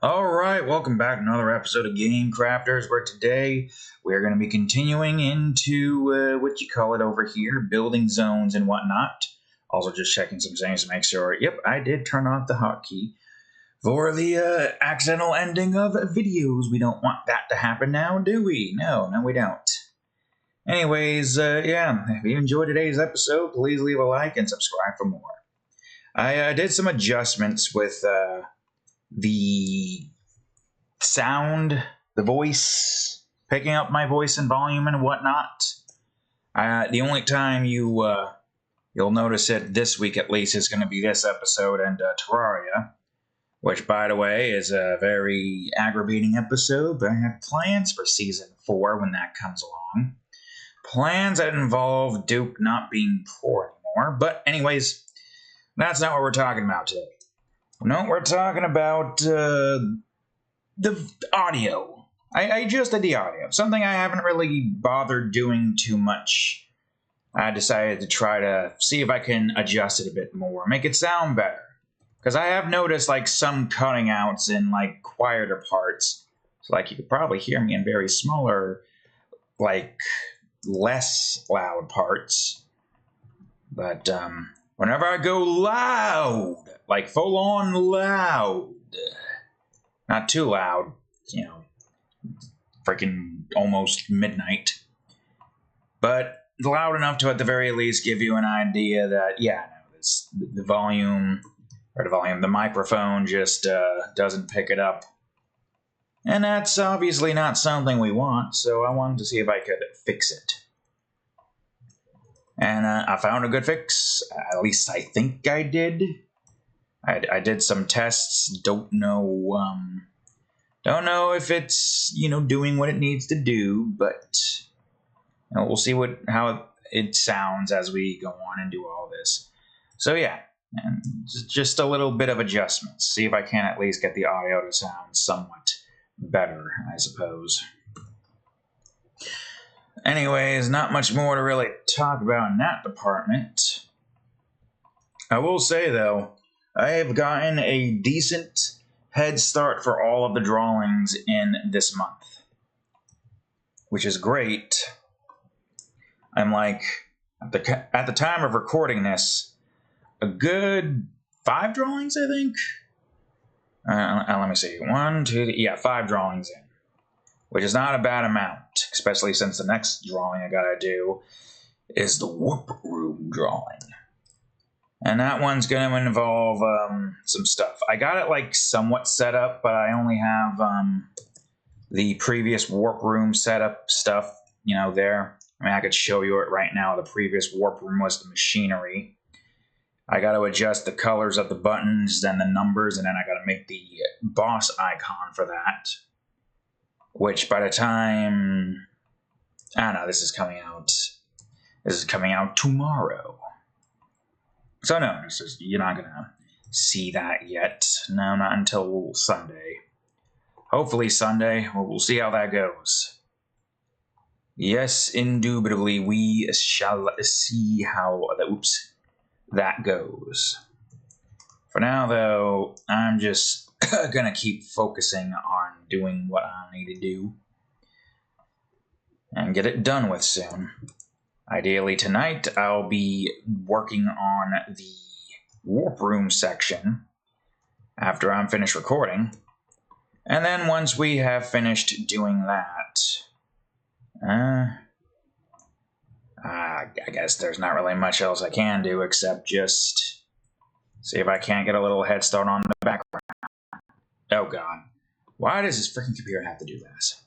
Alright, welcome back to another episode of Game Crafters, where today we're going to be continuing into, what you call it over here, building zones and whatnot. Also just checking some things to make sure, yep, I did turn off the hotkey for the accidental ending of videos. We don't want that to happen now, do we? No, we don't. Anyways, yeah, if you enjoyed today's episode, please leave a like and subscribe for more. I did some adjustments with, the sound, the voice, picking up my voice and volume and whatnot. The only time you'll notice it this week at least is going to be this episode and Terraria, which, by the way, is a very aggravating episode, but I have plans for Season 4 when that comes along. Plans that involve Duke not being poor anymore, but anyways, that's not what we're talking about today. No, we're talking about the audio. I adjusted the audio. Something I haven't really bothered doing too much. I decided to try to see if I can adjust it a bit more, make it sound better. Because I have noticed like some cutting outs in like quieter parts. So like you could probably hear me in very smaller, like less loud parts. But whenever I go loud, like full on loud, not too loud, freaking almost midnight, but loud enough to at the very least give you an idea that, the microphone just doesn't pick it up. And that's obviously not something we want, so I wanted to see if I could fix it. And I found a good fix. At least I think I did. I did some tests. Don't know if it's doing what it needs to do, but we'll see how it sounds as we go on and do all this. So yeah, and just a little bit of adjustments. See if I can at least get the audio to sound somewhat better, I suppose. Anyways, not much more to really talk about in that department. I will say, though, I have gotten a decent head start for all of the drawings in this month, which is great. I'm like, at the time of recording this, a good 5 drawings, I think? Let me see. 1, 2, 5 drawings in. Which is not a bad amount, especially since the next drawing I gotta do is the warp room drawing. And that one's gonna involve some stuff. I got it like somewhat set up, but I only have the previous warp room setup stuff, there. I mean, I could show you it right now. The previous warp room was the machinery. I gotta adjust the colors of the buttons, then the numbers, and then I gotta make the boss icon for that. Which by the time, I don't know, this is coming out tomorrow. So no, you're not gonna see that yet. No, not until Sunday. Hopefully Sunday, we'll see how that goes. Yes, indubitably, we shall see how that goes. For now, though, I'm just gonna keep focusing on doing what I need to do and get it done with soon. Ideally tonight, I'll be working on the warp room section after I'm finished recording. And then once we have finished doing that, I guess there's not really much else I can do except just see if I can't get a little head start on the background. Oh god. Why does this freaking computer have to do this?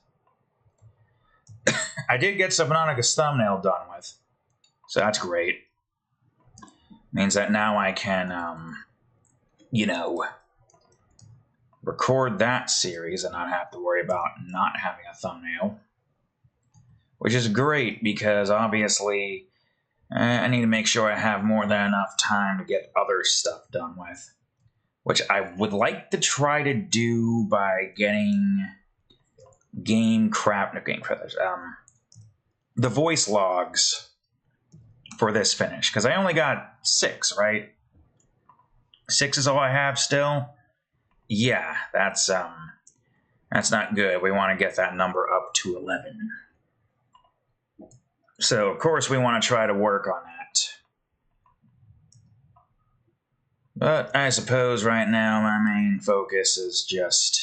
I did get Subnautica's thumbnail done with, so that's great. Means that now I can, record that series and not have to worry about not having a thumbnail. Which is great because obviously I need to make sure I have more than enough time to get other stuff done with. Which I would like to try to do by getting the voice logs for this finish. Because I only got 6, right? 6 is all I have still. yeah, that's not good. We want to get that number up to 11. So, of course, we want to try to work on that. But I suppose right now my main focus is just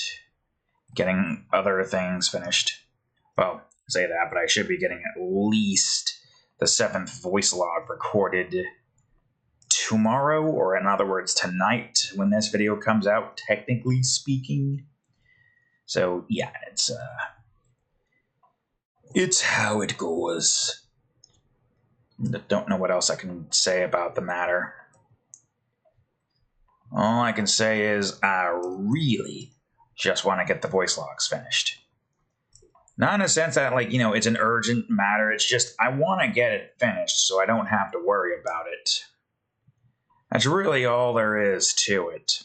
getting other things finished. Well, I say that, but I should be getting at least the 7th voice log recorded tomorrow, or in other words, tonight when this video comes out, technically speaking. So, yeah, it's how it goes. Don't know what else I can say about the matter. All I can say is I really just want to get the voice logs finished. Not in a sense that, like, it's an urgent matter. It's just I want to get it finished so I don't have to worry about it. That's really all there is to it.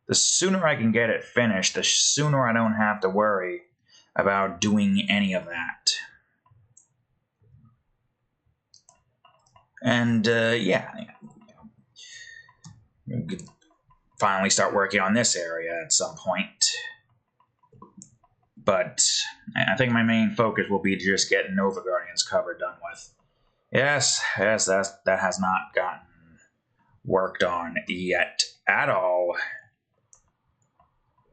The sooner I can get it finished, the sooner I don't have to worry about doing any of that. And, yeah. We could finally start working on this area at some point. But I think my main focus will be just getting Nova Guardians cover done with. Yes, that has not gotten worked on yet at all.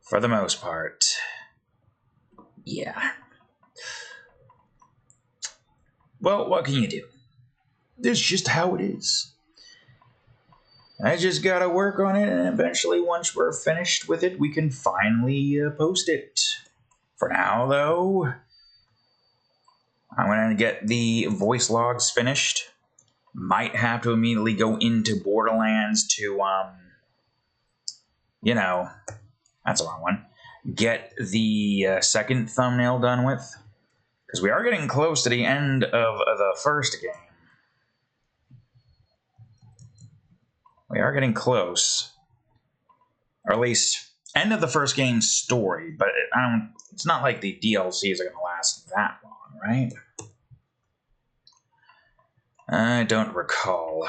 For the most part. Yeah. Well, what can you do? It's just how it is. I just gotta work on it, and eventually, once we're finished with it, we can finally post it. For now, though, I'm gonna get the voice logs finished. Might have to immediately go into Borderlands to, that's the wrong one. Get the second thumbnail done with. Because we are getting close to the end of the first game. We are getting close. Or at least, end of the first game's story. But it's not like the DLCs are going to last that long, right? I don't recall.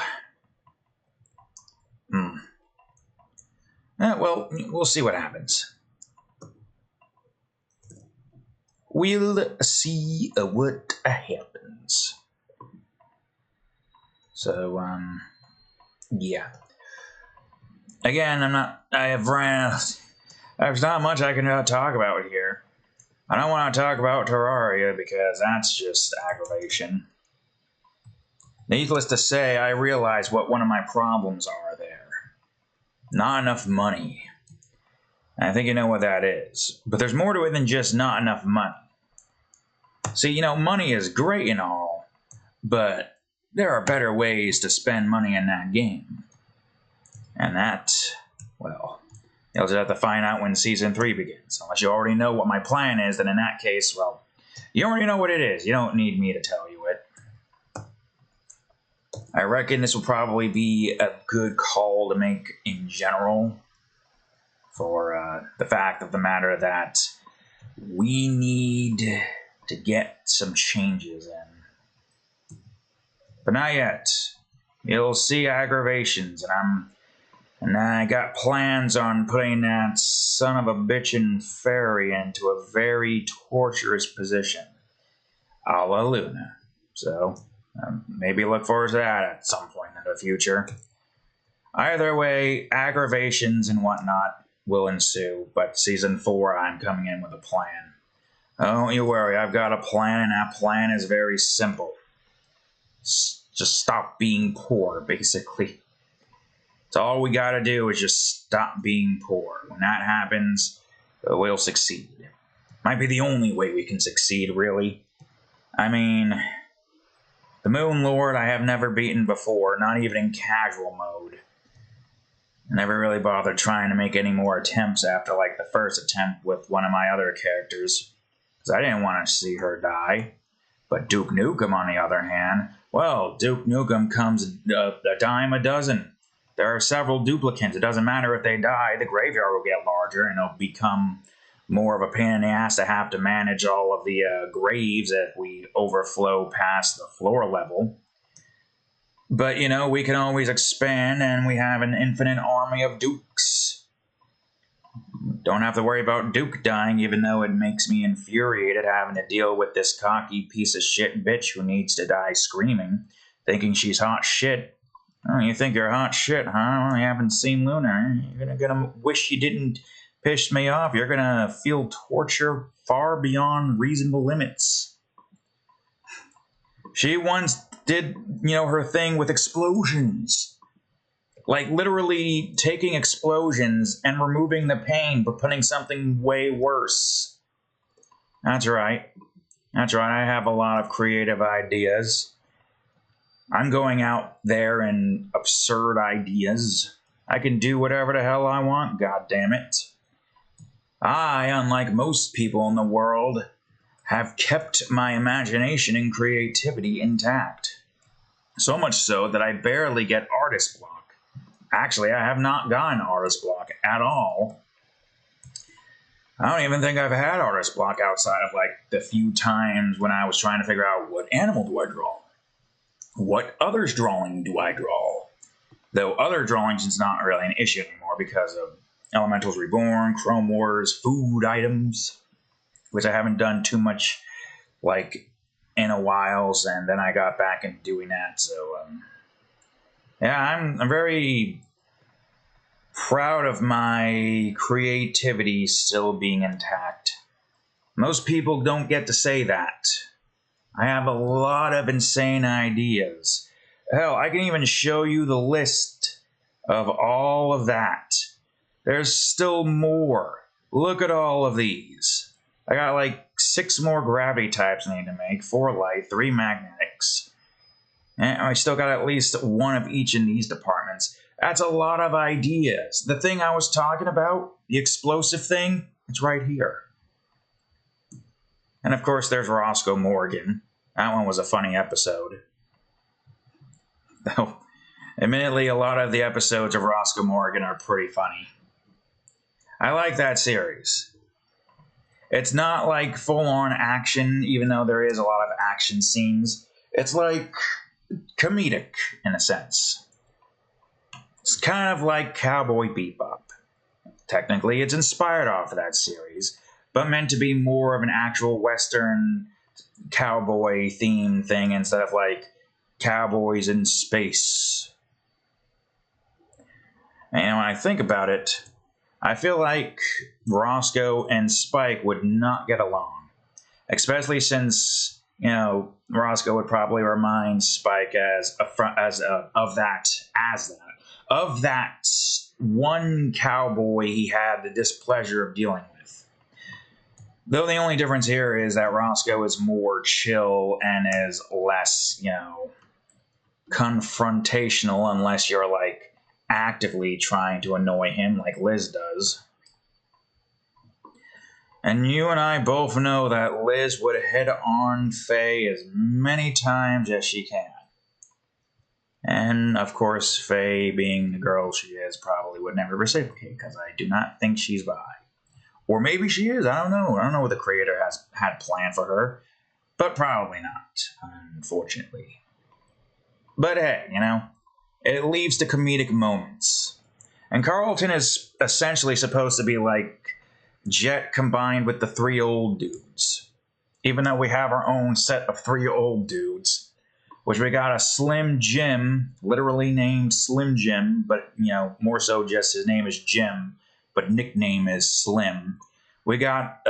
Well, we'll see what happens. We'll see what happens. So, yeah. Again, there's not much I can talk about here. I don't want to talk about Terraria because that's just aggravation. Needless to say, I realize what one of my problems are there. Not enough money. I think you know what that is. But there's more to it than just not enough money. See, money is great and all, but there are better ways to spend money in that game. And that, well, you'll just have to find out when Season 3 begins. Unless you already know what my plan is, then in that case, well, you already know what it is. You don't need me to tell you it. I reckon this will probably be a good call to make in general for the fact of the matter that we need to get some changes in. But not yet. You'll see aggravations, and I got plans on putting that son of a bitchin' fairy into a very torturous position. A la Luna. So, maybe look forward to that at some point in the future. Either way, aggravations and whatnot will ensue, but Season 4, I'm coming in with a plan. Don't you worry, I've got a plan, and that plan is very simple. Just stop being poor, basically. So all we gotta do is just stop being poor. When that happens, we'll succeed. Might be the only way we can succeed, really. I mean, the Moon Lord I have never beaten before, not even in casual mode. I never really bothered trying to make any more attempts after, like, the first attempt with one of my other characters. Because I didn't want to see her die. But Duke Nukem, on the other hand, well, Duke Nukem comes a dime a dozen. There are several duplicants. It doesn't matter if they die, the graveyard will get larger, and it'll become more of a pain in the ass to have to manage all of the graves if we overflow past the floor level. But, we can always expand, and we have an infinite army of dukes. Don't have to worry about Duke dying, even though it makes me infuriated having to deal with this cocky piece of shit bitch who needs to die screaming, thinking she's hot shit. Oh, you think you're hot shit, huh? Well, you haven't seen Lunar. You're gonna wish you didn't piss me off. You're gonna feel torture far beyond reasonable limits. She once did, her thing with explosions. Like literally taking explosions and removing the pain, but putting something way worse. That's right. That's right. I have a lot of creative ideas. I'm going out there and absurd ideas. I can do whatever the hell I want, goddammit. I, unlike most people in the world, have kept my imagination and creativity intact. So much so that I barely get artist block. Actually, I have not gotten artist block at all. I don't even think I've had artist block outside of like the few times when I was trying to figure out what animal do I draw? What others drawing do I draw? Though other drawings is not really an issue anymore because of Elementals Reborn, Chrome Wars, food items, which I haven't done too much like in a while, and then I got back into doing that. So yeah, I'm very proud of my creativity still being intact. Most people don't get to say that. I have a lot of insane ideas. Hell, I can even show you the list of all of that. There's still more. Look at all of these. I got like 6 more gravity types I need to make, 4 light, 3 magnetics. And I still got at least 1 of each in these departments. That's a lot of ideas. The thing I was talking about, the explosive thing, it's right here. And of course, there's Roscoe Morgan. That one was a funny episode. Though, admittedly, a lot of the episodes of Roscoe Morgan are pretty funny. I like that series. It's not like full-on action, even though there is a lot of action scenes. It's like comedic, in a sense. It's kind of like Cowboy Bebop. Technically, it's inspired off of that series, but meant to be more of an actual Western cowboy theme thing instead of like cowboys in space. And when I think about it, I feel like Roscoe and Spike would not get along, especially since Roscoe would probably remind Spike of that one cowboy he had the displeasure of dealing with. Though the only difference here is that Roscoe is more chill and is less, confrontational unless you're like actively trying to annoy him like Liz does. And you and I both know that Liz would head on Faye as many times as she can. And, of course, Faye, being the girl she is, probably would never reciprocate, because I do not think she's bi. Or maybe she is, I don't know. I don't know what the creator has had planned for her. But probably not, unfortunately. But hey, it leaves to comedic moments. And Carlton is essentially supposed to be like Jet combined with the 3 old dudes. Even though we have our own set of 3 old dudes. Which we got a Slim Jim, literally named Slim Jim, but, more so just his name is Jim, but nickname is Slim. We got,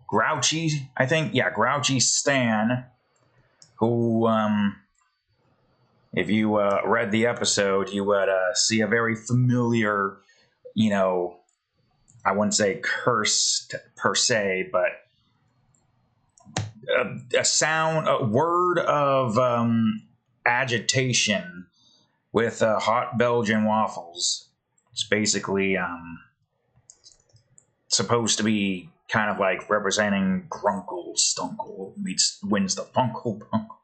Grouchy, I think, Grouchy Stan, who, if you read the episode, you would see a very familiar, I wouldn't say curse per se, but a word of agitation with hot Belgian waffles. It's basically supposed to be kind of like representing Grunkle Stunkle meets wins the Funkle Punkle.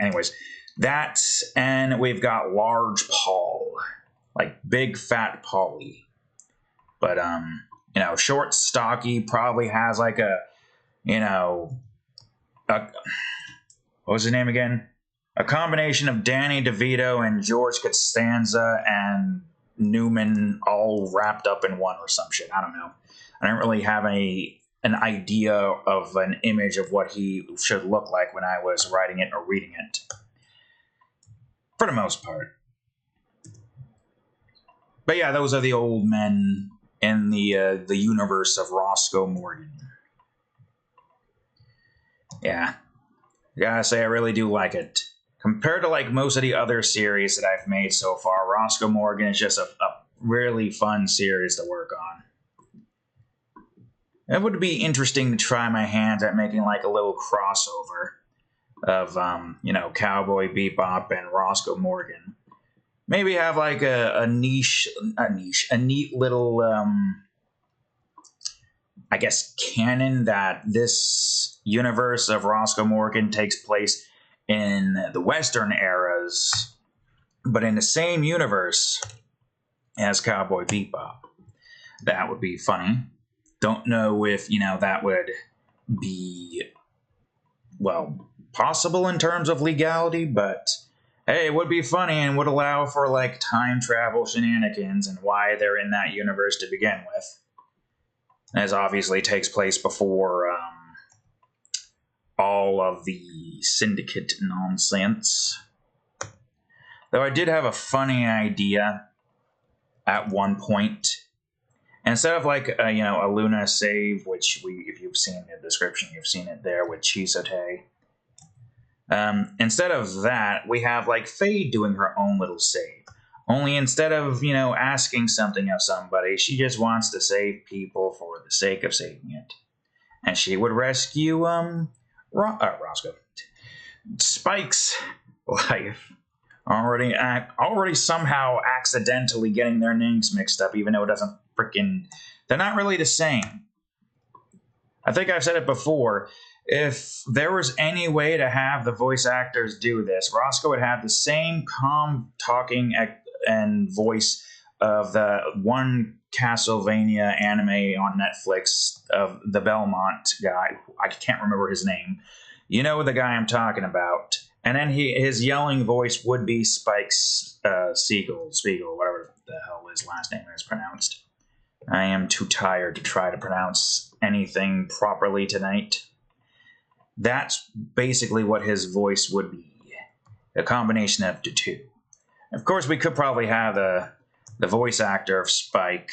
Anyways, that, and we've got Large Paul, like Big Fat Paulie. But short, stocky, probably has like a what was his name again? A combination of Danny DeVito and George Costanza and Newman all wrapped up in one or some shit. I don't know. I don't really have an idea of an image of what he should look like when I was writing it or reading it. For the most part. But yeah, those are the old men in the universe of Roscoe Morgan. Yeah. I gotta say, I really do like it. Compared to like most of the other series that I've made so far, Roscoe Morgan is just a really fun series to work on. It would be interesting to try my hands at making like a little crossover of, Cowboy Bebop and Roscoe Morgan. Maybe have like a neat little, I guess, canon that this universe of Roscoe Morgan takes place in the Western eras, but in the same universe as Cowboy Bebop. That would be funny. Don't know if, that would be, well, possible in terms of legality, but hey, it would be funny and would allow for, like, time travel shenanigans and why they're in that universe to begin with. As obviously takes place before, all of the Syndicate nonsense. Though I did have a funny idea at one point. Instead of like a Luna save, which if you've seen the description, you've seen it there with Chisote. Instead of that, we have like Faye doing her own little save. Only instead of asking something of somebody, she just wants to save people for the sake of saving it, and she would rescue Roscoe. Spike's life. Already somehow accidentally getting their names mixed up, even though it doesn't they're not really the same. I think I've said it before. If there was any way to have the voice actors do this, Roscoe would have the same calm talking and voice of the one Castlevania anime on Netflix of the Belmont guy. I can't remember his name. You know the guy I'm talking about. And then his yelling voice would be Spike Spiegel, whatever the hell his last name is pronounced. I am too tired to try to pronounce anything properly tonight. That's basically what his voice would be. A combination of the two. Of course, we could probably have the voice actor of Spike,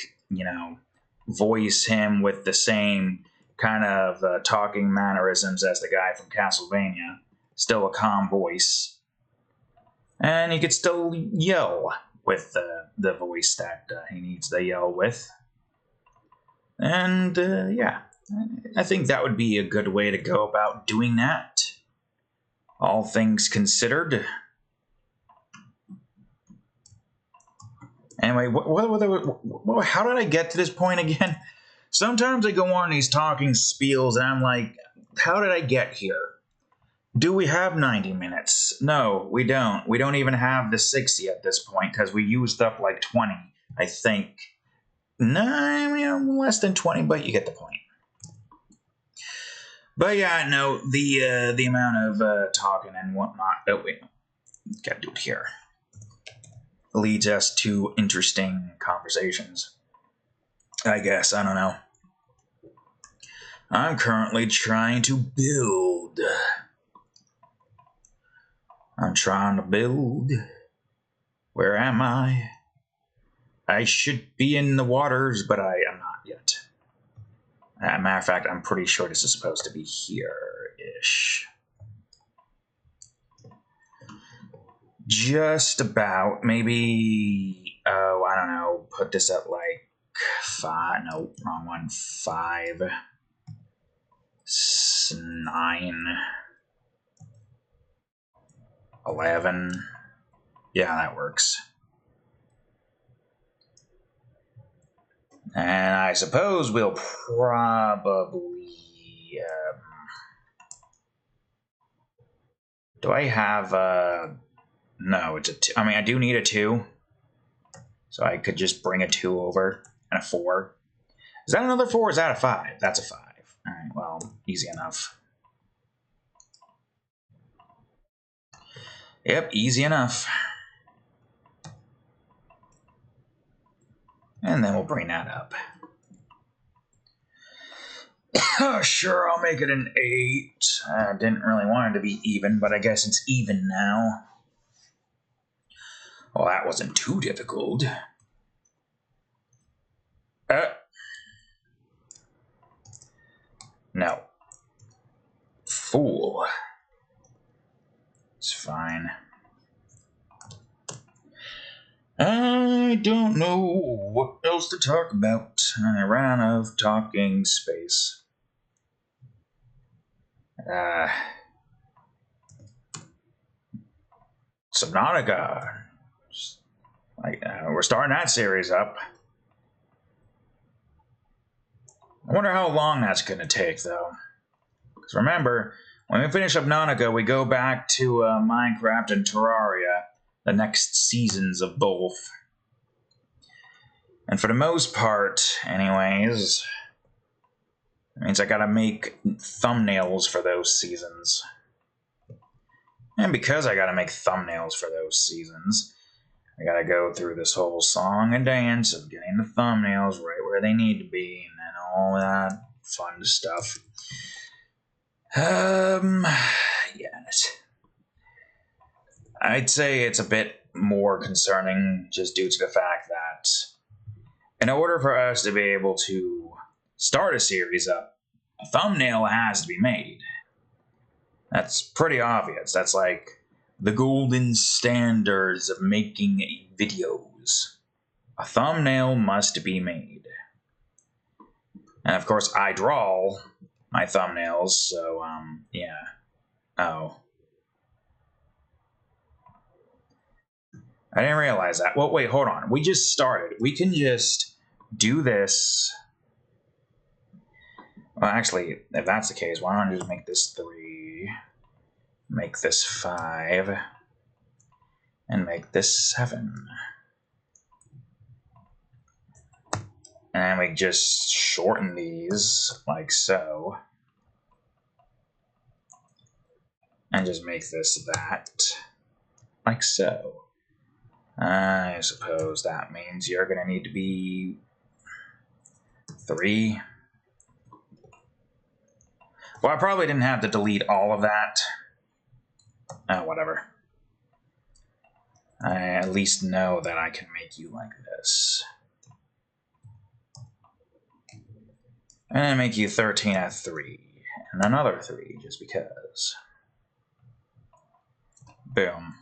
voice him with the same kind of talking mannerisms as the guy from Castlevania. Still a calm voice. And he could still yell with the voice that he needs to yell with. And, yeah, I think that would be a good way to go about doing that. All things considered. Anyway, how did I get to this point again? Sometimes I go on these talking spiels and I'm like, how did I get here? Do we have 90 minutes? No, we don't. We don't even have the 60 at this point because we used up like 20, I think. No, less than 20, but you get the point. But yeah, no, the amount of talking and whatnot. Oh wait, gotta do it here. Leads us to interesting conversations. I guess, I don't know. I'm currently trying to build. Where am I? I should be in the waters, but I am not yet. Matter of fact, I'm pretty sure this is supposed to be here-ish. Just about. Maybe, I don't know, put this at like 5. No, wrong one. 5. 9. 11. Yeah, that works. And I suppose we'll probably... do I have a... No, it's a 2. I mean, I do need a 2. So I could just bring a 2 over and a 4. Is that another 4 or is that a 5? That's a 5. All right, well, easy enough. Yep, easy enough. And then we'll bring that up. Sure, I'll make it an 8. I didn't really want it to be even, but I guess it's even now. Well, that wasn't too difficult. No. Fool. It's fine. I don't know what else to talk about. I ran out of talking space. Subnautica. We're starting that series up. I wonder how long that's going to take, though. Because remember, when we finish Subnautica, we go back to Minecraft and Terraria, the next seasons of both. And for the most part, anyways, it means I gotta make thumbnails for those seasons. And because I gotta make thumbnails for those seasons, I gotta go through this whole song and dance of getting the thumbnails right where they need to be, and then all that fun stuff. I'd say it's a bit more concerning just due to the fact that in order for us to be able to start a series up, a thumbnail has to be made. That's pretty obvious. That's like the golden standards of making videos. A thumbnail must be made. And of course, I draw my thumbnails, so, yeah. Oh. I didn't realize that. Well, wait, hold on. We just started. We can just do this. Well, actually, if that's the case, why don't I just make this 3, make this 5, and make this 7. And we just shorten these like so. And just make this that, like so. I suppose that means you're going to need to be 3. Well, I probably didn't have to delete all of that. Oh, whatever. I at least know that I can make you like this. And I make you 13 at 3. And another 3, just because. Boom.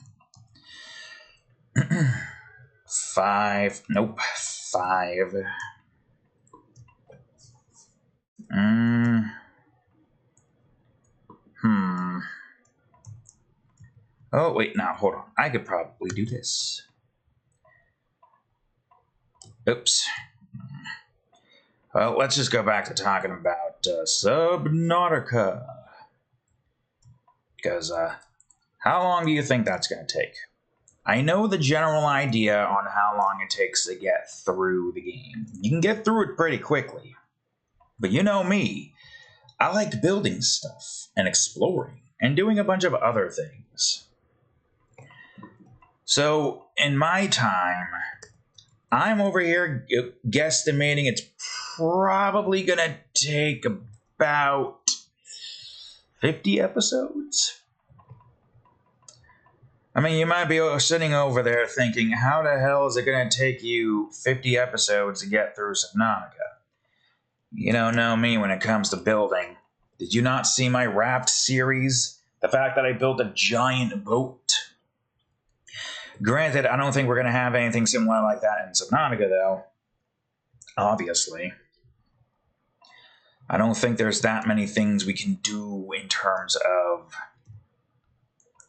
5. Nope. 5. Oh, wait, now, hold on. I could probably do this. Oops. Well, let's just go back to talking about Subnautica. Because, how long do you think that's going to take? I know the general idea on how long it takes to get through the game. You can get through it pretty quickly. But you know me. I like building stuff and exploring and doing a bunch of other things. So, in my time, I'm over here guesstimating it's probably going to take about 50 episodes. I mean, you might be sitting over there thinking, how the hell is it going to take you 50 episodes to get through Subnautica? You don't know me when it comes to building. Did you not see my Raft series? The fact that I built a giant boat? Granted, I don't think we're going to have anything similar like that in Subnautica, though. Obviously. I don't think there's that many things we can do in terms of,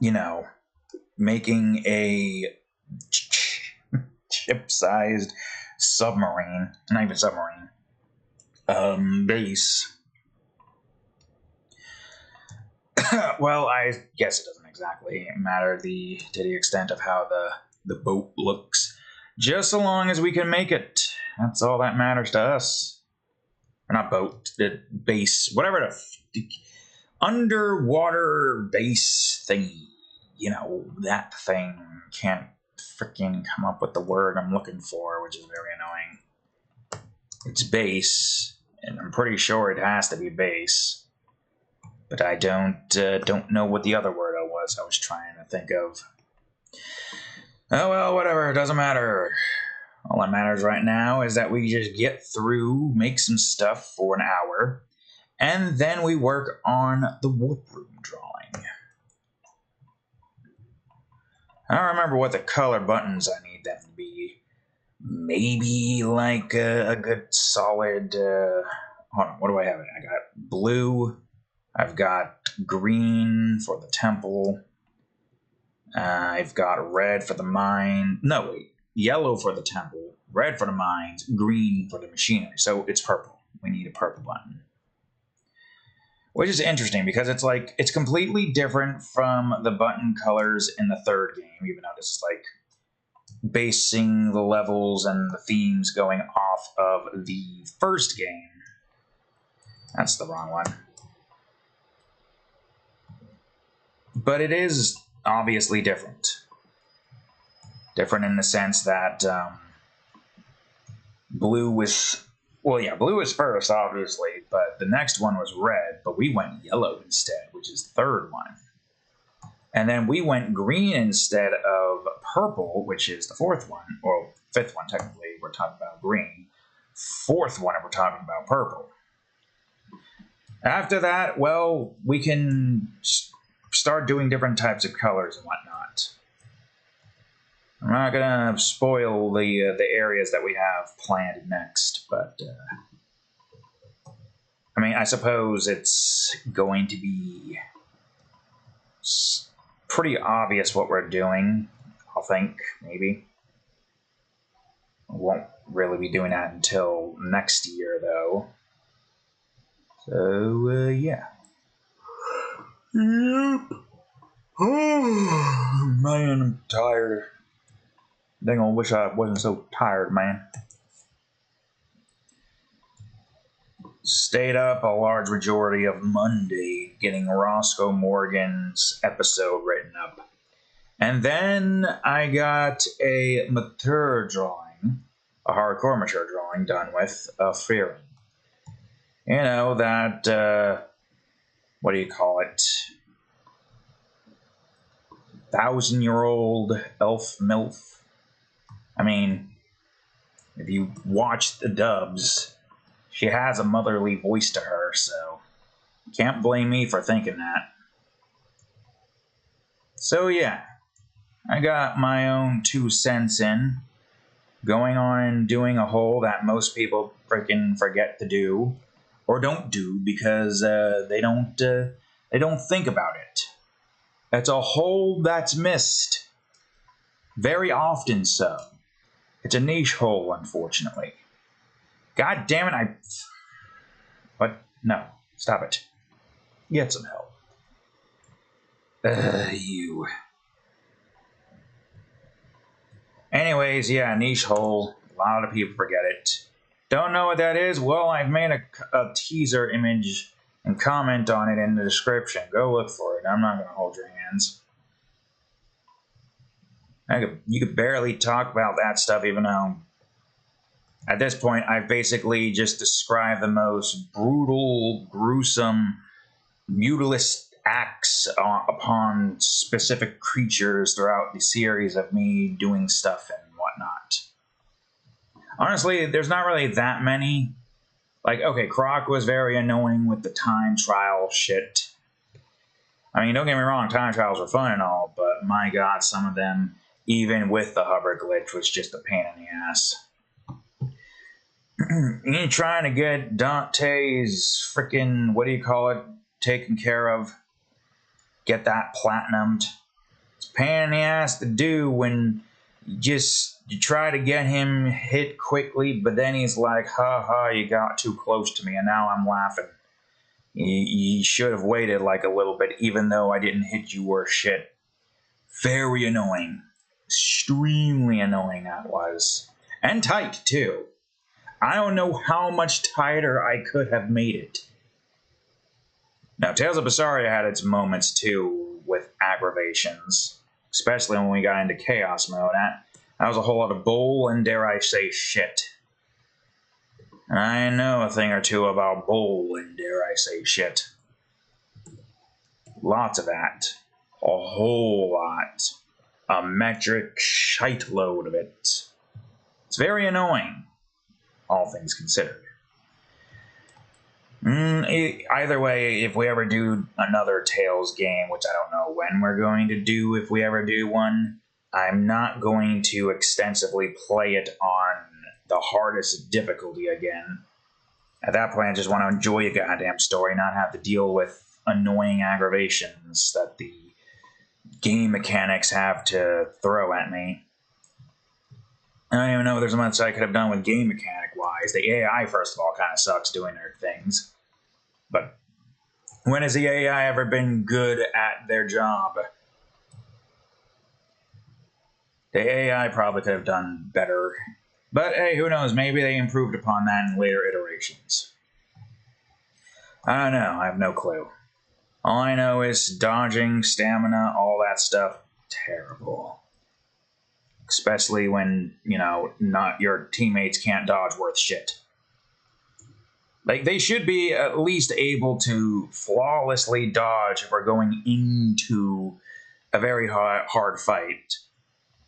you know, making a ship-sized submarine, not even submarine, base. Well, I guess it doesn't exactly matter to the extent of how the boat looks. Just so long as we can make it. That's all that matters to us. Or not boat, the base, whatever the underwater base thingy. You know, that thing. Can't freaking come up with the word I'm looking for, which is very annoying. It's base, and I'm pretty sure it has to be base. But I don't know what the other word was I was trying to think of. Oh well, whatever, it doesn't matter. All that matters right now is that we just get through, make some stuff for an hour, and then we work on the warp room drawing. I don't remember what the color buttons I need them to be. Maybe like a good solid. Hold on, what do I have? I got blue. I've got green for the temple. I've got red for the mine. No, wait. Yellow for the temple, red for the mines, green for the machinery. So it's purple. We need a purple button. Which is interesting because it's completely different from the button colors in the third game, even though this is like basing the levels and the themes going off of the first game. That's the wrong one. But it is obviously different. Different in the sense that blue was first, obviously, but the next one was red, but we went yellow instead, which is the third one. And then we went green instead of purple, which is the fourth one, or fifth one, technically. We're talking about green. Fourth one, we're talking about purple. After that, well, we can start doing different types of colors and whatnot. I'm not going to spoil the areas that we have planned next, but I mean, I suppose it's going to be pretty obvious what we're doing, I think, maybe. We won't really be doing that until next year, though. So, yeah. Yep. Oh, man, I'm tired. Dang, I wish I wasn't so tired, man. Stayed up a large majority of Monday getting Roscoe Morgan's episode written up. And then I got a mature drawing, a hardcore mature drawing done with Fearing. You know, that, what do you call it? 1,000-year-old elf MILF. I mean, if you watch the dubs, she has a motherly voice to her, so can't blame me for thinking that. So yeah, I got my own 2 cents in, going on and doing a hole that most people freaking forget to do, or don't do because they don't think about it. It's a hole that's missed, very often so. It's a niche hole, unfortunately. God damn it, What? No. Stop it. Get some help. You. Anyways, yeah, niche hole. A lot of people forget it. Don't know what that is? Well, I've made a teaser image and comment on it in the description. Go look for it. I'm not going to hold your hands. You could barely talk about that stuff, even though at this point I've basically just described the most brutal, gruesome, mutilist acts upon specific creatures throughout the series of me doing stuff and whatnot. Honestly, there's not really that many. Like, okay, Croc was very annoying with the time trial shit. I mean, don't get me wrong, time trials were fun and all, but my god, some of them, even with the hover glitch, was just a pain in the ass. You trying to get Dante's freaking, what do you call it, taken care of, get that platinumed. It's a pain in the ass to do when you try to get him hit quickly, but then he's like, ha, you got too close to me, and now I'm laughing. You should have waited like a little bit, even though I didn't hit you worth shit. Very annoying. Extremely annoying that was. And tight, too. I don't know how much tighter I could have made it. Now, Tales of Berseria had its moments, too, with aggravations. Especially when we got into Chaos mode. That was a whole lot of bull and, dare I say, shit. I know a thing or two about bull and, dare I say, shit. Lots of that. A whole lot. A metric shite load of it. It's very annoying, all things considered. Either way, if we ever do another Tales game, which I don't know when we're going to do, if we ever do one, I'm not going to extensively play it on the hardest difficulty again. At that point, I just want to enjoy a goddamn story, not have to deal with annoying aggravations that the game mechanics have to throw at me. I don't even know if there's much I could have done with game mechanic-wise. The AI, first of all, kind of sucks doing their things. But when has the AI ever been good at their job? The AI probably could have done better. But hey, who knows? Maybe they improved upon that in later iterations. I don't know. I have no clue. All I know is dodging, stamina, all that stuff, terrible. Especially when, not your teammates can't dodge worth shit. Like, they should be at least able to flawlessly dodge if we're going into a very hard fight.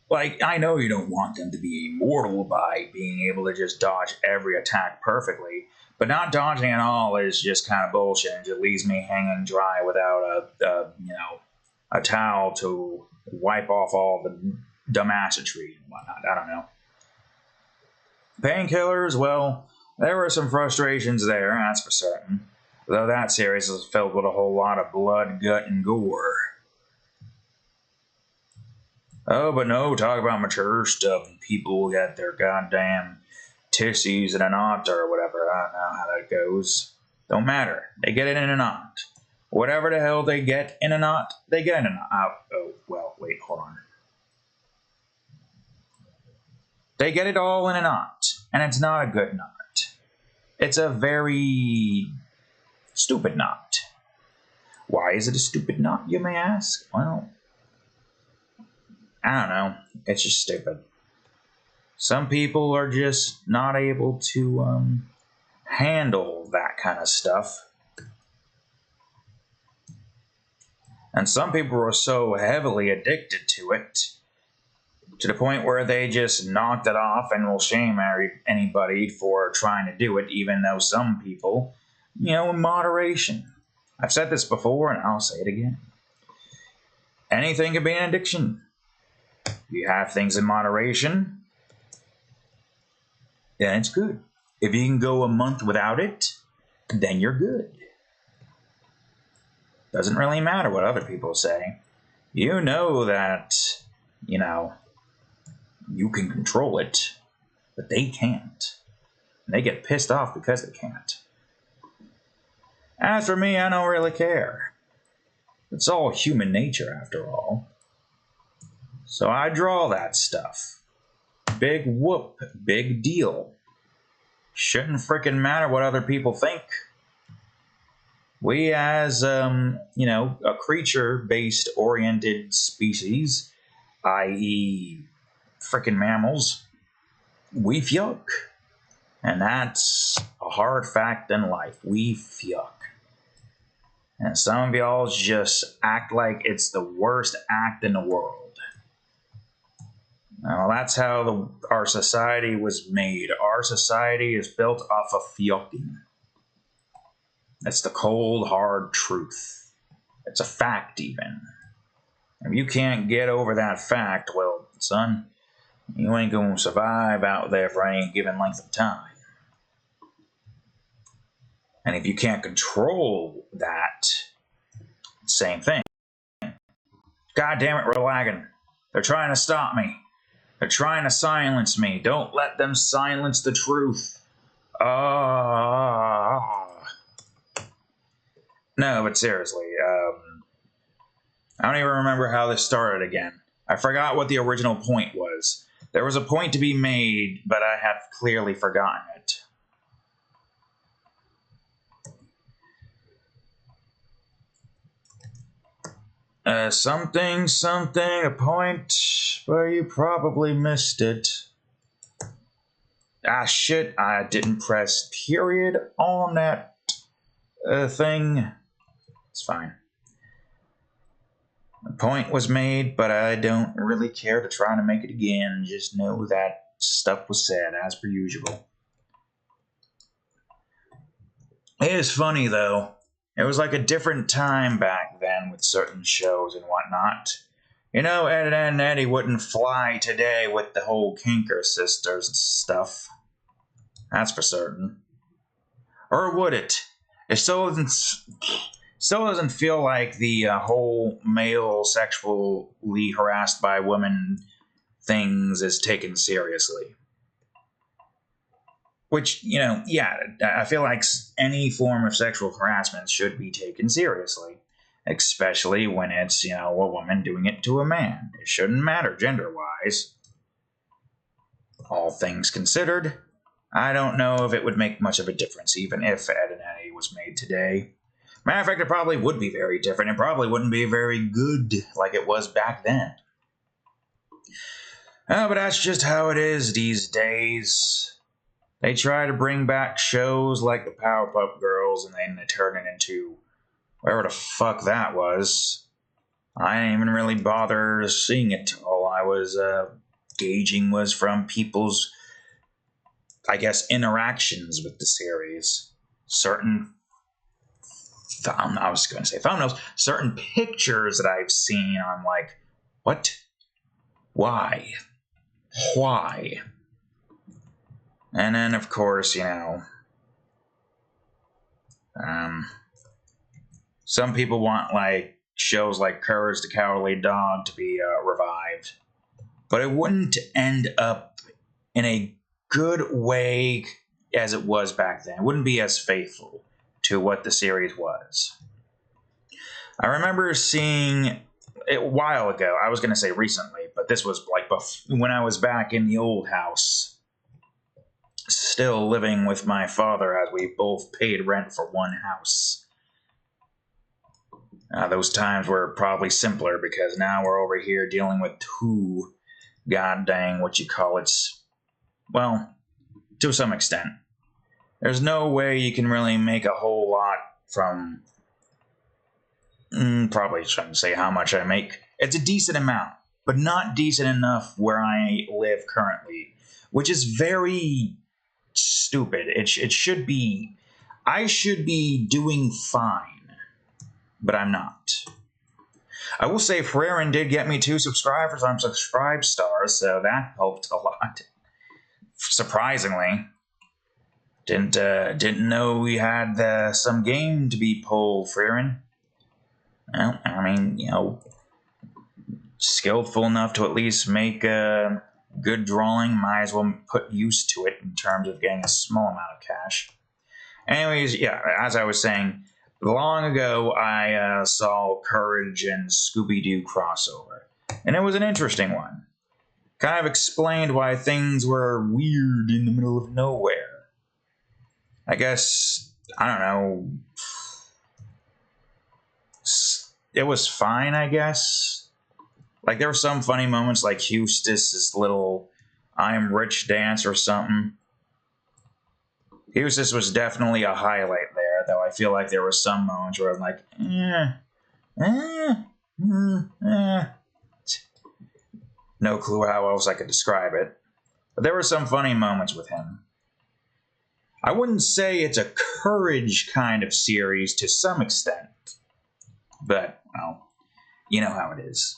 Like, I know you don't want them to be immortal by being able to just dodge every attack perfectly, but not dodging at all is just kind of bullshit and just leaves me hanging dry without a towel to wipe off all the dumbassery and whatnot. I don't know. Painkillers, well, there were some frustrations there, that's for certain. Though that series is filled with a whole lot of blood, gut, and gore. Oh, but no, talk about mature stuff and people get their goddamn tissies in a knot or whatever. I don't know how that goes. Don't matter. They get it in a knot. Whatever the hell they get in a knot, they get in a knot. Oh, well, wait, hold on. They get it all in a knot, and it's not a good knot. It's a very stupid knot. Why is it a stupid knot, you may ask? Well, I don't know. It's just stupid. Some people are just not able to handle that kind of stuff. And some people are so heavily addicted to it to the point where they just knocked it off and will shame anybody for trying to do it, even though some people, in moderation. I've said this before and I'll say it again. Anything can be an addiction. You have things in moderation, then it's good. If you can go a month without it, then you're good. Doesn't really matter what other people say. You know that, you can control it, but they can't. And they get pissed off because they can't. As for me, I don't really care. It's all human nature, after all. So I draw that stuff. Big whoop, big deal. Shouldn't frickin' matter what other people think. We as, a creature-based oriented species, i.e. frickin' mammals, we fuck. And that's a hard fact in life. We fuck. And some of y'all just act like it's the worst act in the world. Now, that's how our society was made. Our society is built off of fucking. That's the cold, hard truth. It's a fact, even. If you can't get over that fact, well, son, you ain't going to survive out there for any given length of time. And if you can't control that, same thing. God damn it, we're lagging. They're trying to stop me. They're trying to silence me. Don't let them silence the truth. No, but seriously, I don't even remember how this started again. I forgot what the original point was. There was a point to be made, but I have clearly forgotten it. Something, a point, but you probably missed it. Ah, shit, I didn't press period on that thing. It's fine. The point was made, but I don't really care to try to make it again. Just know that stuff was said, as per usual. It is funny, though. It was like a different time back then with certain shows and whatnot. You know, Ed, and Eddie wouldn't fly today with the whole Kinker sisters stuff. That's for certain. Or would it? It still doesn't feel like the whole male sexually harassed by women things is taken seriously. Which, you know, yeah, I feel like any form of sexual harassment should be taken seriously. Especially when it's, you know, a woman doing it to a man. It shouldn't matter gender-wise. All things considered, I don't know if it would make much of a difference, even if Ed and Eddie was made today. Matter of fact, it probably would be very different. It probably wouldn't be very good like it was back then. But that's just how it is these days. They try to bring back shows like the Powerpuff Girls, and then they turn it into whatever the fuck that was. I didn't even really bother seeing it. All I was gauging was from people's, I guess, interactions with the series. Certain I was going to say thumbnails. Certain pictures that I've seen, I'm like, what? Why? Why? And then, of course, you know, some people want, like, shows like Courage the Cowardly Dog to be revived. But it wouldn't end up in a good way as it was back then. It wouldn't be as faithful to what the series was. I remember seeing it a while ago. I was going to say recently, but this was like when I was back in the old house, still living with my father as we both paid rent for one house. Those times were probably simpler because now we're over here dealing with two goddamn what you call it. Well, to some extent. There's no way you can really make a whole lot from... probably shouldn't say how much I make. It's a decent amount, but not decent enough where I live currently, which is very stupid. It should be... I should be doing fine, but I'm not. I will say Frerin did get me 2 subscribers on Subscribe Stars, so that helped a lot. Surprisingly. Didn't know we had some game to be pulled, Frerin. Well, I mean, you know, skillful enough to at least make a good drawing. Might as well put use to it in terms of getting a small amount of cash. Anyways, yeah, as I was saying, long ago I saw Courage and Scooby-Doo crossover, and it was an interesting one. Kind of explained why things were weird in the middle of nowhere. I guess, I don't know, it was fine, I guess. Like, there were some funny moments, like Eustace's little I'm rich dance or something. Eustace was definitely a highlight there, though I feel like there were some moments where I'm like, no clue how else I could describe it. But there were some funny moments with him. I wouldn't say it's a Courage kind of series to some extent. But, well, you know how it is.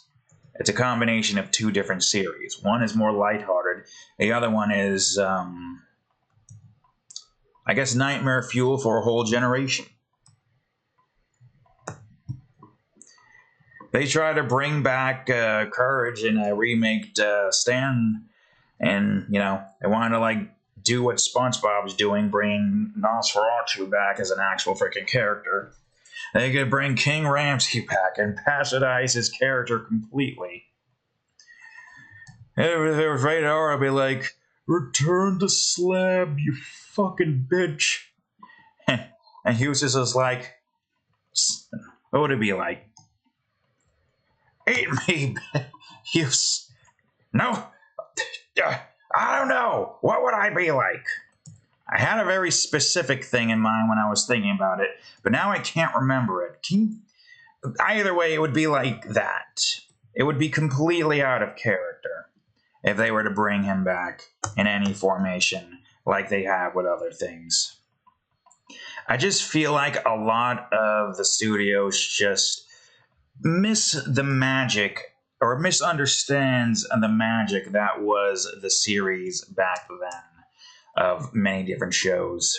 It's a combination of 2 different series. One is more lighthearted. The other one is, I guess, nightmare fuel for a whole generation. They try to bring back Courage in a remake Stan. And, you know, they wanted to, like, do what SpongeBob's doing, bring Nosferatu back as an actual freaking character. They could bring King Ramsay back and bastardize his character completely. If they were rated R, I'd be like, return the slab, you fucking bitch. And he was just like, what would it be like? Eat me, you... No! I don't know. What would I be like? I had a very specific thing in mind when I was thinking about it, but now I can't remember it. Either way, it would be like that. It would be completely out of character if they were to bring him back in any formation like they have with other things. I just feel like a lot of the studios just miss the magic or misunderstands the magic that was the series back then of many different shows.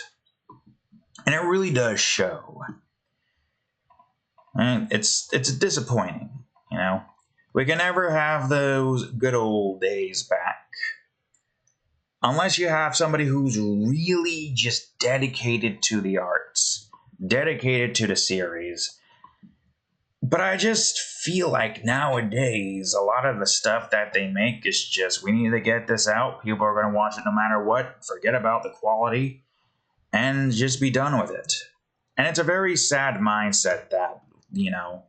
And it really does show. And it's disappointing, you know. We can never have those good old days back. Unless you have somebody who's really just dedicated to the arts, dedicated to the series. But I just feel like nowadays, a lot of the stuff that they make is just, we need to get this out. People are going to watch it no matter what. Forget about the quality. And just be done with it. And it's a very sad mindset that, you know,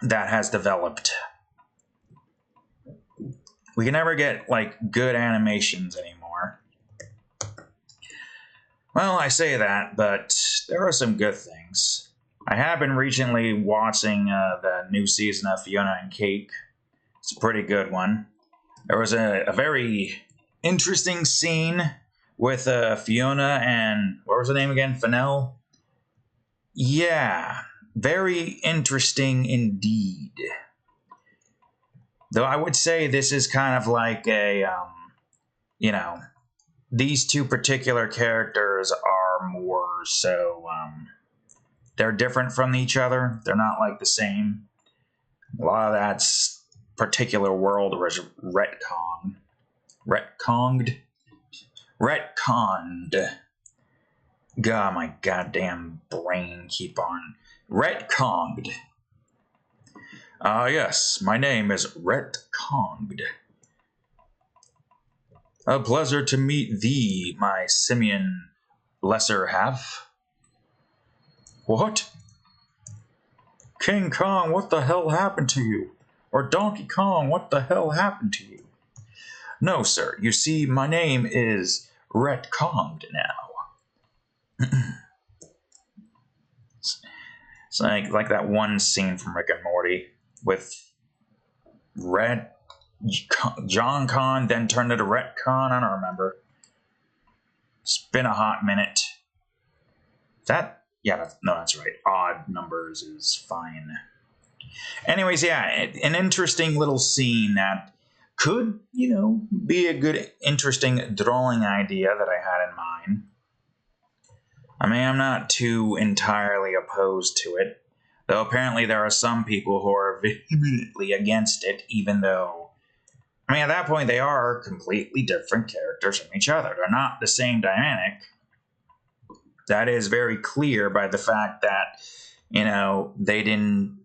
that has developed. We can never get, like, good animations anymore. Well, I say that, but there are some good things. I have been recently watching the new season of Fiona and Cake. It's a pretty good one. There was a very interesting scene with Fiona and, what was her name again? Fennell? Yeah, very interesting indeed. Though I would say this is kind of like a, you know, these two particular characters are more so, they're different from each other. They're not like the same. A lot of that particular world was retconned. God, my goddamn brain keep on. Retconned. Yes, my name is Retconned. A pleasure to meet thee, my simian lesser half. What? King Kong, what the hell happened to you? Or Donkey Kong, what the hell happened to you? No, sir, you see, my name is Retconned now. It's like that one scene from Rick and Morty with John Con, then turned into Retcon. I don't remember. It's been a hot minute. That's right. Odd numbers is fine. Anyways, yeah, an interesting little scene that could, you know, be a good, interesting drawing idea that I had in mind. I mean, I'm not too entirely opposed to it, though apparently there are some people who are vehemently against it, even though, I mean, at that point they are completely different characters from each other. They're not the same dynamic. That is very clear by the fact that, you know, they didn't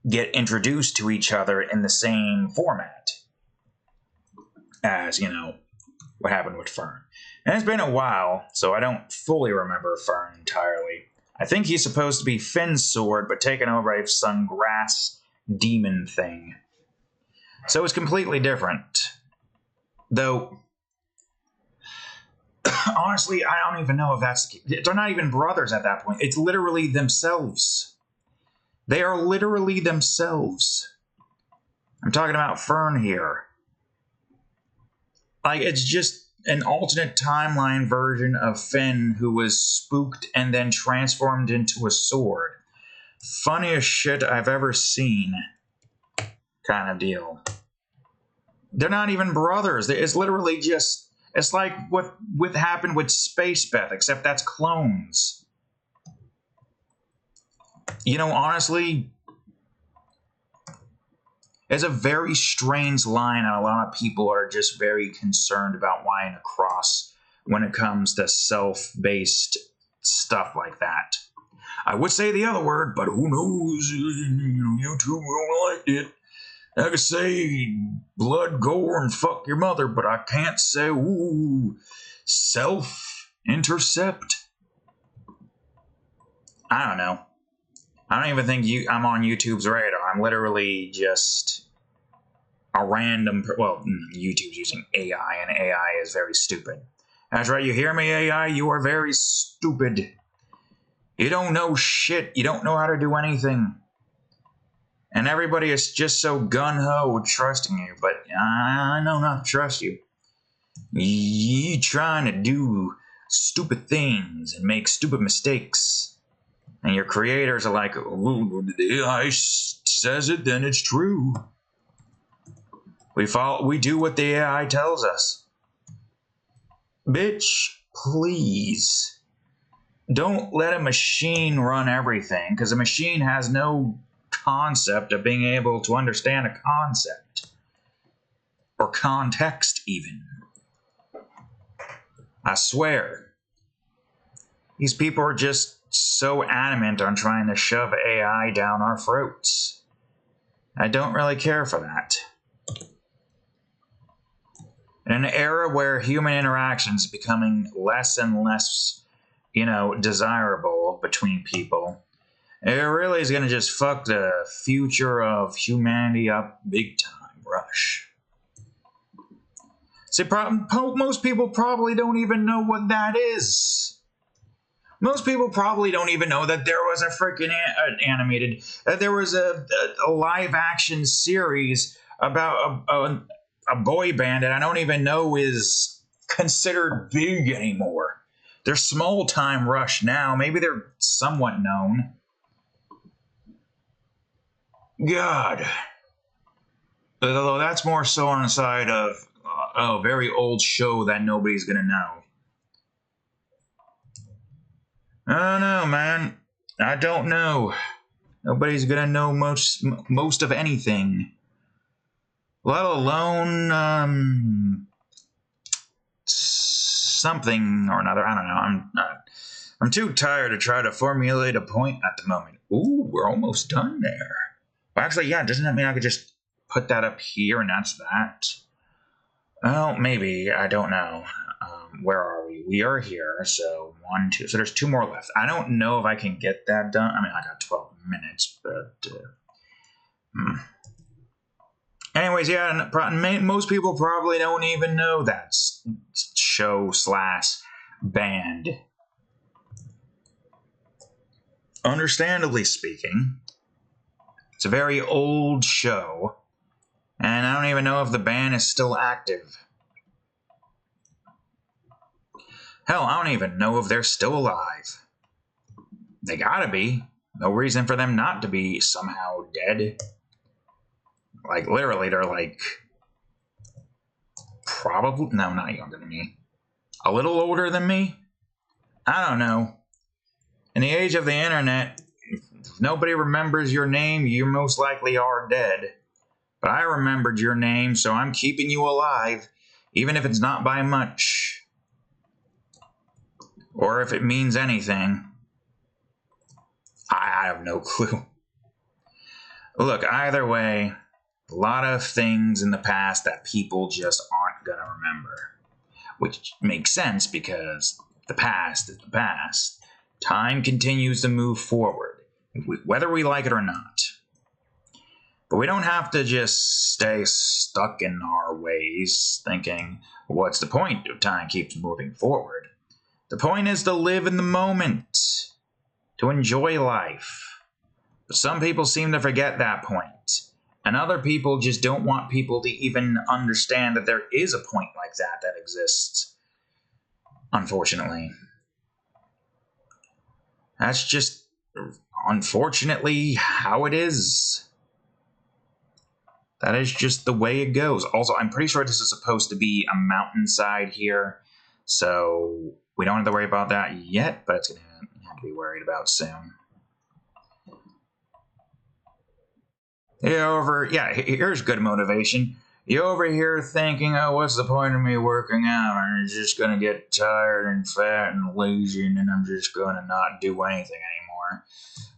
get introduced to each other in the same format as, you know, what happened with Fern. And it's been a while, so I don't fully remember Fern entirely. I think he's supposed to be Finn's sword, but taken over by some grass demon thing. So it's completely different. Though, honestly, I don't even know if that's... They're not even brothers at that point. It's literally themselves. They are literally themselves. I'm talking about Fern here. Like, it's just an alternate timeline version of Finn who was spooked and then transformed into a sword. Funniest shit I've ever seen. Kind of deal. They're not even brothers. It's literally just... It's like what happened with Space Beth, except that's clones. You know, honestly, it's a very strange line, and a lot of people are just very concerned about lying across when it comes to self-based stuff like that. I would say the other word, but who knows? YouTube won't like it. I could say blood, gore, and fuck your mother, but I can't say, ooh, self-intercept. I don't know. I don't even think I'm on YouTube's radar. I'm literally just a random, well, YouTube's using AI, and AI is very stupid. That's right, you hear me, AI? You are very stupid. You don't know shit. You don't know how to do anything. And everybody is just so gun-ho trusting you, but I know not to trust you. You trying to do stupid things and make stupid mistakes. And your creators are like, "Ooh, the AI says it, then it's true. We do what the AI tells us." Bitch, please. Don't let a machine run everything, because a machine has no concept of being able to understand a concept. Or context, even. I swear. These people are just so adamant on trying to shove AI down our throats. I don't really care for that. In an era where human interaction is becoming less and less, desirable between people, it really is going to just fuck the future of humanity up big time, Rush. See, most people probably don't even know what that is. Most people probably don't even know that there was a freaking animated, there was a live action series about a boy band that I don't even know is considered big anymore. They're small time Rush now. Maybe they're somewhat known. God. Although that's more so on the side of a very old show that nobody's gonna know. I don't know, man. I don't know. Nobody's gonna know most of anything. Let alone something or another. I don't know. I'm too tired to try to formulate a point at the moment. Ooh, we're almost done there. Well, actually, yeah, doesn't that mean I could just put that up here and that's that? Well, maybe. I don't know. Where are we? We are here. So 1, 2. So there's 2 more left. I don't know if I can get that done. I mean, I got 12 minutes, but... Anyways, yeah, most people probably don't even know that show/band. Understandably speaking, it's a very old show, and I don't even know if the band is still active. Hell, I don't even know if they're still alive. They gotta be. No reason for them not to be somehow dead. Like, literally, they're like... Probably... No, not younger than me. A little older than me? I don't know. In the age of the internet, if nobody remembers your name, you most likely are dead. But I remembered your name, so I'm keeping you alive, even if it's not by much. Or if it means anything. I have no clue. Look, either way, a lot of things in the past that people just aren't gonna remember. Which makes sense because the past is the past. Time continues to move forward, whether we like it or not. But we don't have to just stay stuck in our ways, thinking, what's the point if time keeps moving forward? The point is to live in the moment, to enjoy life. But some people seem to forget that point, and other people just don't want people to even understand that there is a point like that exists. Unfortunately. That's just, unfortunately, how it is. That is just the way it goes. Also, I'm pretty sure this is supposed to be a mountainside here, so we don't have to worry about that yet, but it's going to have to be worried about soon. Here's good motivation. You over here thinking, oh, what's the point of me working out? I'm just going to get tired and fat and lazy, and then I'm just going to not do anything anymore.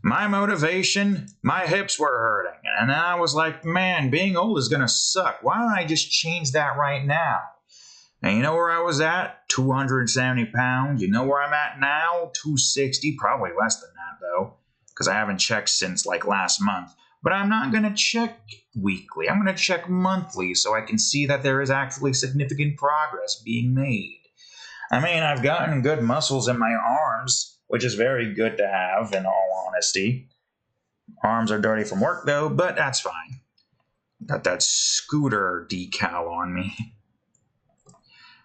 My motivation, my hips were hurting, and I was like, man, being old is going to suck. Why don't I just change that right now? And you know where I was at? 270 pounds. You know where I'm at now? 260. Probably less than that, though, because I haven't checked since, like, last month. But I'm not going to check weekly. I'm going to check monthly so I can see that there is actually significant progress being made. I mean, I've gotten good muscles in my arms, which is very good to have, in all honesty. Arms are dirty from work, though, but that's fine. Got that scooter decal on me.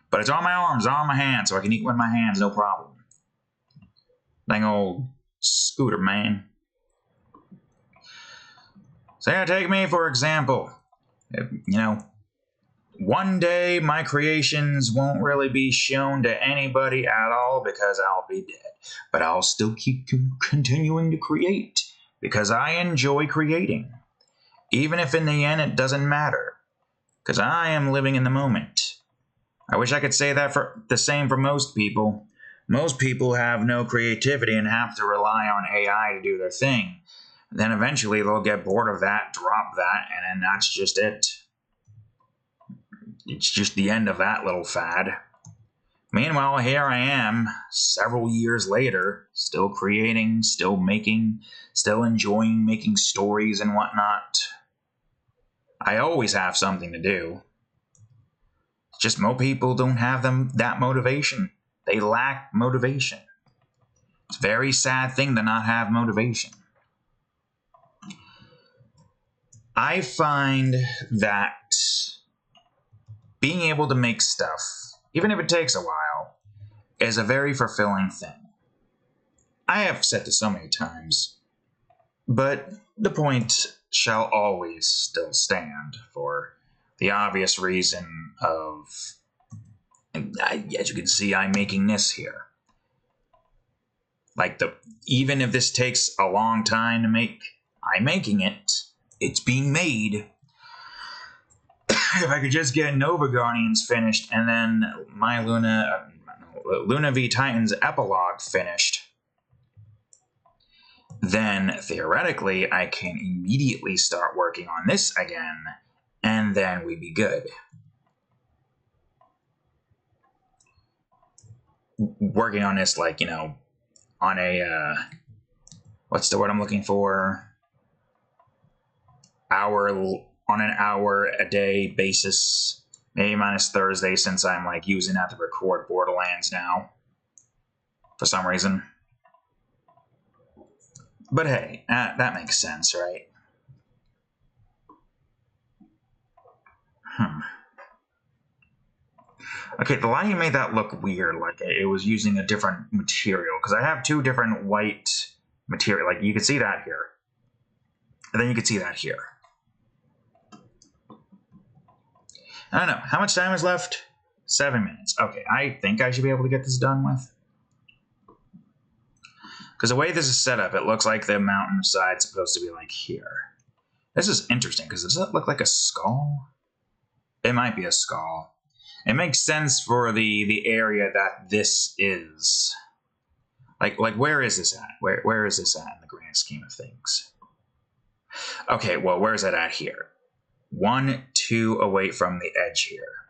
But it's on my arms, on my hands, so I can eat with my hands, no problem. Dang old scooter, man. So yeah, take me for example. One day my creations won't really be shown to anybody at all because I'll be dead. But I'll still keep continuing to create because I enjoy creating. Even if in the end it doesn't matter. Because I am living in the moment. I wish I could say that for the same for most people. Most people have no creativity and have to rely on AI to do their thing. Then eventually they'll get bored of that, drop that, and then that's just it. It's just the end of that little fad. Meanwhile, here I am, several years later, still creating, still making, still enjoying making stories and whatnot. I always have something to do. Just most people don't have that motivation. They lack motivation. It's a very sad thing to not have motivation. I find that being able to make stuff, even if it takes a while, is a very fulfilling thing. I have said this so many times, but the point shall always still stand for the obvious reason of, as you can see, I'm making this here. Even if this takes a long time to make, I'm making it. It's being made. If I could just get Nova Guardians finished and then my Luna v Titans epilogue finished, then theoretically I can immediately start working on this again, and then we'd be good. Working on this, on a, what's the word I'm looking for? On an hour a day basis, maybe minus Thursday, since I'm using that to record Borderlands now for some reason. But hey, that makes sense, right? Okay, the lighting made that look weird, like it was using a different material, because I have two different white material. You can see that here, and then you can see that here. I don't know. How much time is left? 7 minutes. Okay, I think I should be able to get this done with. Because the way this is set up, it looks like the mountainside's supposed to be here. This is interesting, because does that look like a skull? It might be a skull. It makes sense for the area that this is. Where is this at? Where is this at in the grand scheme of things? Okay, well, where is it at here? 1, 2 away from the edge here.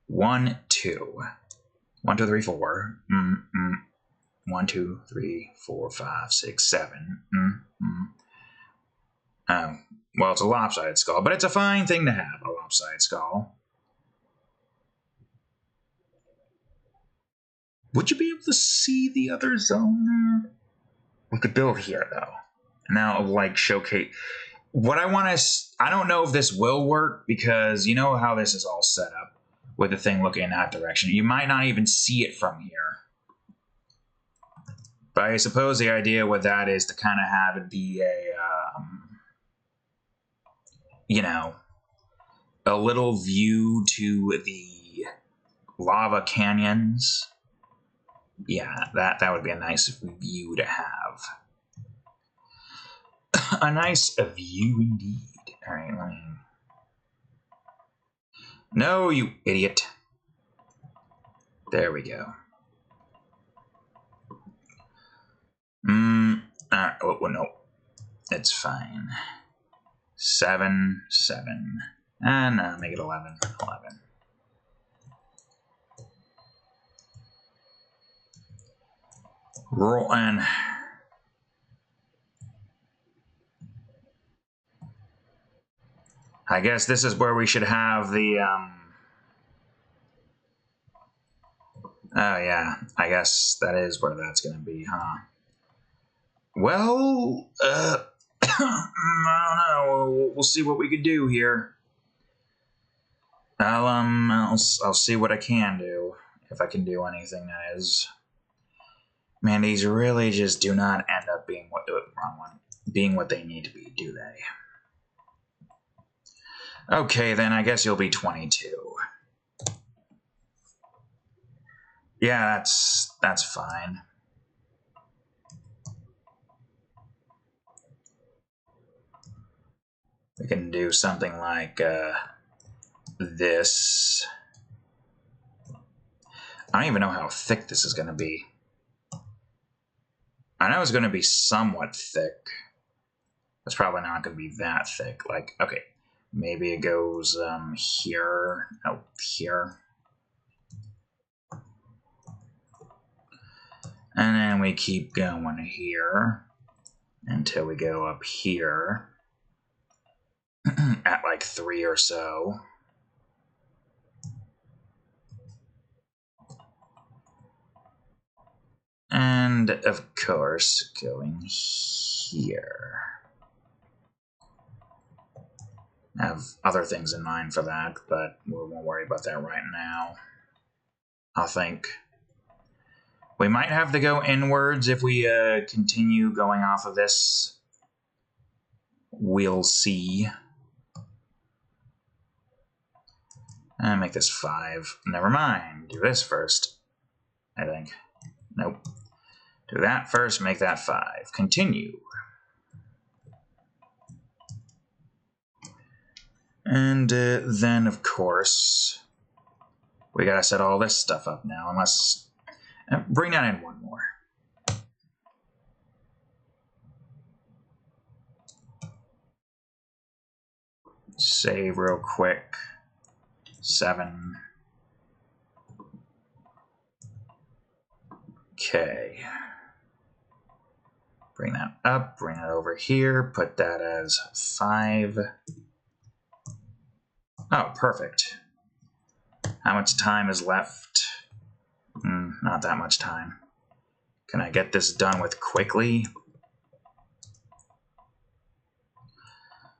1, 2. 1, 2, 3, 4. 1, 2, 3, 4, 5, 6, 7. Well, it's a lopsided skull, but it's a fine thing to have, a lopsided skull. Would you be able to see the other zone there? We could build here, though. And now, showcase. What I want to... I don't know if this will work, because you know how this is all set up, with the thing looking in that direction. You might not even see it from here. But I suppose the idea with that is to kind of have it be a little view to the lava canyons. Yeah, that would be a nice view to have. A nice view indeed. All right, let me... No, you idiot. There we go. Oh, no. It's fine. 7, 7. And make it 11. 11. Roll and... I guess this is where we should have the, oh yeah, I guess that is where that's gonna be, huh? Well, I don't know. We'll see what we could do here. I'll see what I can do, if I can do anything. That is, man, these really just do not end up being being what they need to be, do they? Okay, then I guess you'll be 22. Yeah, that's fine. We can do something like this. I don't even know how thick this is going to be. I know it's going to be somewhat thick. It's probably not going to be that thick. Like, okay, maybe it goes here, out here. And then we keep going here until we go up here at like 3 or so. And of course, going here. I have other things in mind for that, but we won't worry about that right now. I think we might have to go inwards if we continue going off of this. We'll see. And make this 5. Never mind. Do this first, I think. Nope. Do that first, make that 5. Continue. And then, of course, we gotta set all this stuff up now, unless... bring that in one more. Save real quick. 7. Okay. Bring that up, bring it over here, put that as 5. Oh, perfect. How much time is left? Not that much time. Can I get this done with quickly?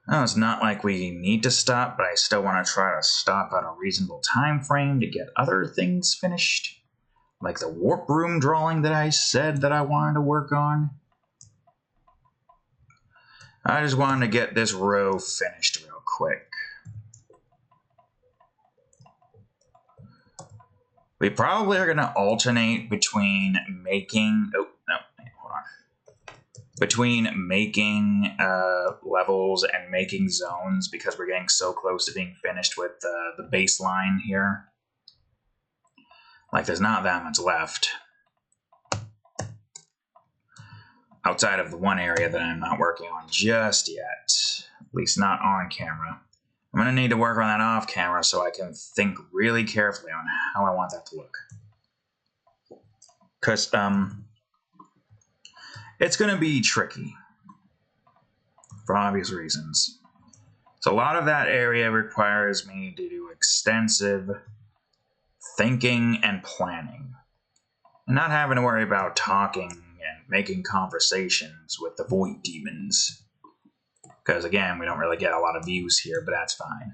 Oh, it's not like we need to stop, but I still want to try to stop at a reasonable time frame to get other things finished. Like the warp room drawing that I said that I wanted to work on. I just wanted to get this row finished real quick. We probably are going to alternate between making... Oh, no, hold on. Between making levels and making zones, because we're getting so close to being finished with the baseline here. Like, there's not that much left. Outside of the one area that I'm not working on just yet. At least not on camera. I'm going to need to work on that off camera so I can think really carefully on how I want that to look. Because, it's going to be tricky. For obvious reasons. So a lot of that area requires me to do extensive thinking and planning. And not having to worry about talking and making conversations with the void demons. Because, again, we don't really get a lot of views here, but that's fine.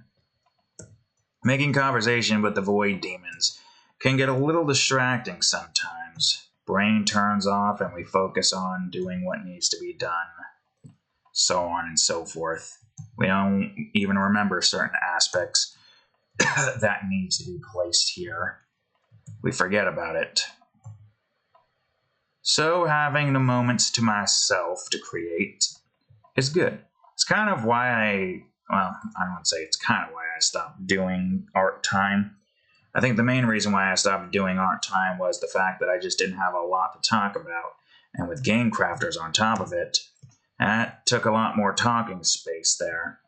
Making conversation with the void demons can get a little distracting sometimes. Brain turns off and we focus on doing what needs to be done. So on and so forth. We don't even remember certain aspects that needs to be placed here. We forget about it. So having the moments to myself to create is good. It's kind of why I don't say it's kind of why I stopped doing art time. I think the main reason why I stopped doing art time was the fact that I just didn't have a lot to talk about. And with Game Crafters on top of it, that took a lot more talking space there.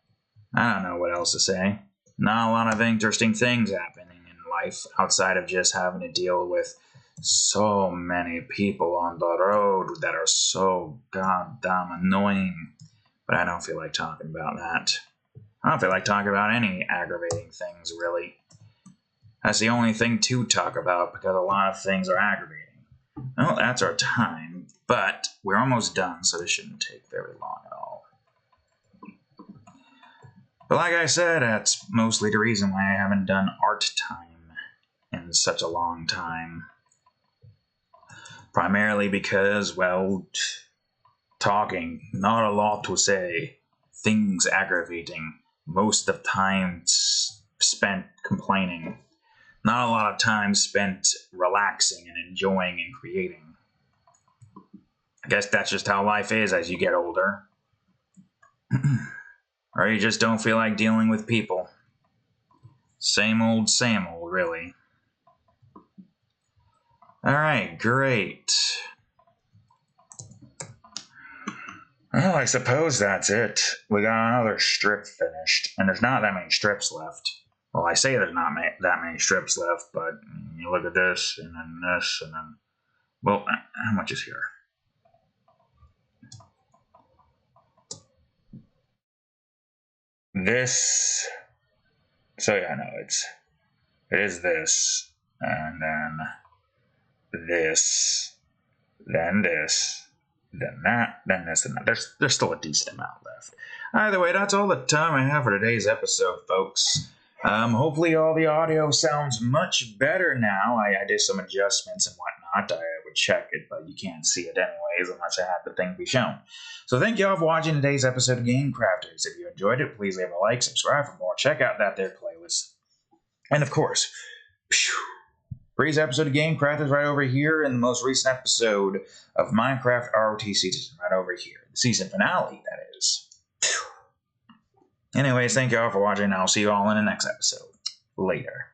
I don't know what else to say. Not a lot of interesting things happening in life outside of just having to deal with so many people on the road that are so goddamn annoying. But I don't feel like talking about that. I don't feel like talking about any aggravating things, really. That's the only thing to talk about because a lot of things are aggravating. Well, that's our time, but we're almost done, so this shouldn't take very long at all. But like I said, that's mostly the reason why I haven't done art time in such a long time. Primarily because, well, talking, not a lot to say, things aggravating, most of the time spent complaining, not a lot of time spent relaxing and enjoying and creating. I guess that's just how life is as you get older. Or you just don't feel like dealing with people. Same old, really. Alright, great. Well, I suppose that's it. We got another strip finished, and there's not that many strips left. Well, I say there's not that many strips left, but you look at this, and then this, and then... Well, how much is here? This... So yeah, no, it is this, and then this, then this, then that, then this, and that. There's still a decent amount left. Either way, that's all the time I have for today's episode, folks. Hopefully all the audio sounds much better now. I did some adjustments and whatnot. I would check it, but you can't see it anyways unless I have the thing be shown. So thank you all for watching today's episode of Game Crafters. If you enjoyed it, please leave a like, subscribe for more, check out that there playlist. And of course, previous episode of Game Crafters right over here, and the most recent episode of Minecraft ROTC season right over here. The season finale, that is. Anyways, thank you all for watching, and I'll see you all in the next episode. Later.